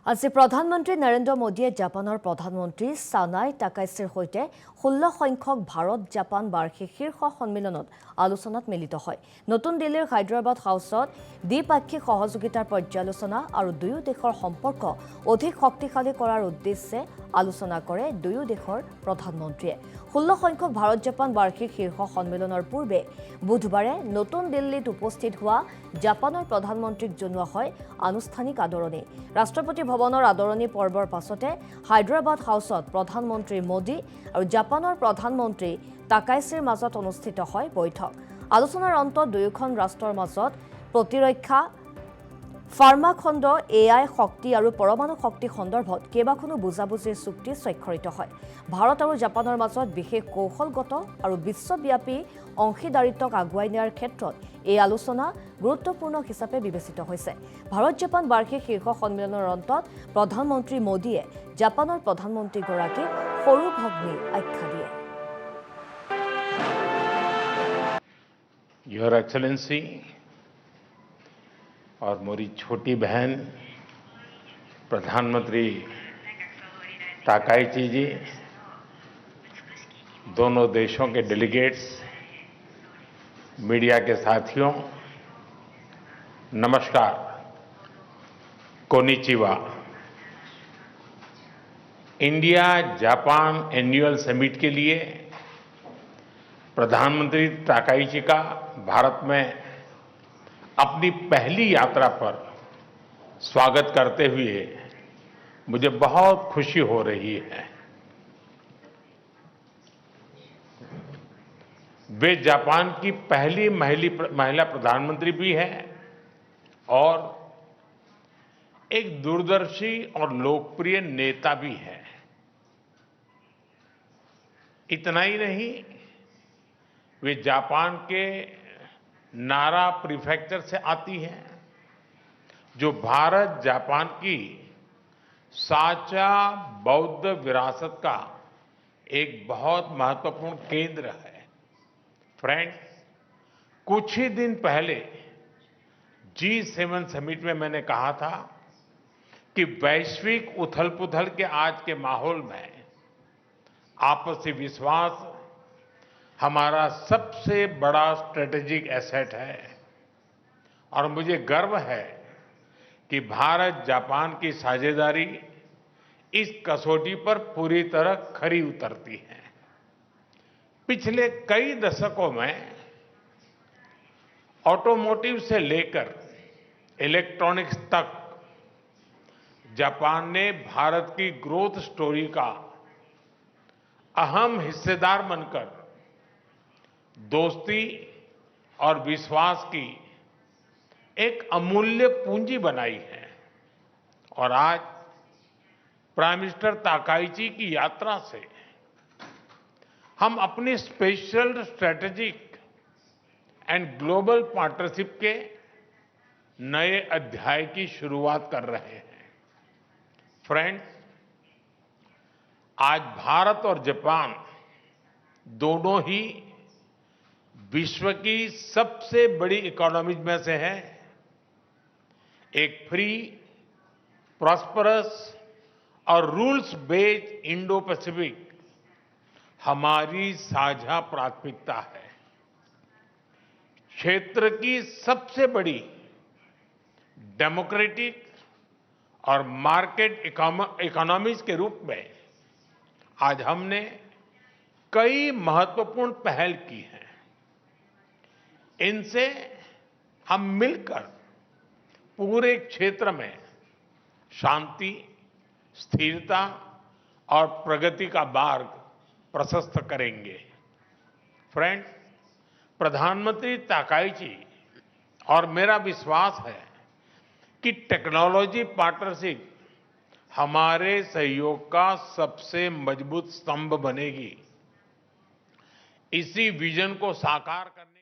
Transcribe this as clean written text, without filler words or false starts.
আজি প্ৰধানমন্ত্ৰী নৰেন্দ্ৰ মোদীয়ে জাপানৰ প্ৰধানমন্ত্ৰী সানাই টাকাইচিৰ সৈতে 16 সংখ্যক ভাৰত-জাপান বাৰ্ষিক শীৰ্ষ সন্মিলনত আলোচনাত মিলিত হয়। নতুন দিল্লীৰ হায়দৰাবাদ হাউচত দ্বিপাক্ষিক সহযোগিতাৰ পৰ্যালোচনা আৰু দুয়ো দেশৰ সম্পৰ্ক অধিক শক্তিশালী কৰাৰ উদ্দেশ্যে আলোচনা কৰে দুয়ো দেশৰ প্ৰধানমন্ত্ৰীয়ে। 16 সংখ্যক ভাৰত-জাপান বাৰ্ষিক শীৰ্ষ সন্মিলনৰ পূৰ্বে বুধবাৰে নতুন দিল্লীত উপস্থিত হোৱা জাপানৰ প্ৰধানমন্ত্ৰীক জনোৱা হয় আনুষ্ঠানিক আদৰণি। ৰাষ্ট্ৰপতি ভৱনৰ আদৰণি পৰ্বৰ পাছতে হায়দৰাবাদ হাউচত প্ৰধানমন্ত্ৰী মোদী আৰু জাপানৰ প্ৰধানমন্ত্ৰী টাকাইচিৰ মাজত অনুষ্ঠিত হয় বৈঠক। আলোচনাৰ অন্তত দুয়োখন ৰাষ্ট্ৰৰ মাজত প্ৰতিৰক্ষা, ফাৰ্মা খণ্ড, এআই শক্তি আৰু পৰমাণু শক্তি সন্দৰ্ভত কেইবাখনো বুজাবুজিৰ চুক্তি স্বাক্ষৰিত হয়। ভাৰত আৰু জাপানৰ মাজত বিশেষ কৌশলগত আৰু বিশ্বব্যাপী অংশীদাৰিত্বক আগুৱাই নিয়াৰ ক্ষেত্ৰত এই আলোচনা গুৰুত্বপূৰ্ণ হিচাপে বিবেচিত হৈছে। ভাৰত-জাপান বাৰ্ষিক শীৰ্ষ সন্মিলনৰ অন্তত প্ৰধানমন্ত্ৰী মোদীয়ে জাপানৰ প্ৰধানমন্ত্ৰীগৰাকীক সৰু ভগ্নী আখ্যা দিয়ে। योर एक्सेलेंसी और मेरी छोटी बहन प्रधानमंत्री ताकाइची जी, दोनों देशों के डेलीगेट्स, मीडिया के साथियों, नमस्कार, konnichiwa. India Japan annual summit के लिए प्रधानमंत्री ताकाइची का भारत में अपनी पहली यात्रा पर स्वागत करते हुए मुझे बहुत खुशी हो रही है। वे जापान की पहली महिला प्रधानमंत्री भी है और एक दूरदर्शी और लोकप्रिय नेता भी है। इतना ही नहीं, वे जापान के नारा प्रीफेक्चर से आती हैं, जो भारत जापान की साझा बौद्ध विरासत का एक बहुत महत्वपूर्ण केंद्र है। फ्रेंड्स, कुछ ही दिन पहले G7 समिट में मैंने कहा था कि वैश्विक उथल-पुथल के आज के माहौल में आपसी विश्वास हमारा सबसे बड़ा स्ट्रेटेजिक एसेट है और मुझे गर्व है कि भारत जापान की साझेदारी इस कसौटी पर पूरी तरह खरी उतरती है। पिछले कई दशकों में ऑटोमोटिव से लेकर इलेक्ट्रॉनिक्स तक जापान ने भारत की ग्रोथ स्टोरी का अहम हिस्सेदार बनकर दोस्ती और विश्वास की एक अमूल्य पूंजी बनाई है। और आज प्राइम मिनिस्टर ताकाइची की यात्रा से हम अपनी special strategic and global partnership के नए अध्याय की शुरुआत कर रहे हैं। फ्रेंड्स, आज भारत और जापान दोनों ही विश्व की सबसे बड़ी इकोनॉमीज में से है। एक फ्री, प्रॉस्परस और रूल्स बेस्ड इंडो पैसिफिक हमारी साझा प्राथमिकता है। क्षेत्र की सबसे बड़ी डेमोक्रेटिक और मार्केट इकोनॉमीज के रूप में आज हमने कई महत्वपूर्ण पहल की हैं। इनसे हम मिलकर पूरे क्षेत्र में शांति, स्थिरता और प्रगति का मार्ग प्रशस्त करेंगे। फ्रेंड्स, प्रधानमंत्री ताकाइची और मेरा विश्वास है कि टेक्नोलॉजी पार्टनरशिप हमारे सहयोग का सबसे मजबूत स्तंभ बनेगी। इसी विजन को साकार करने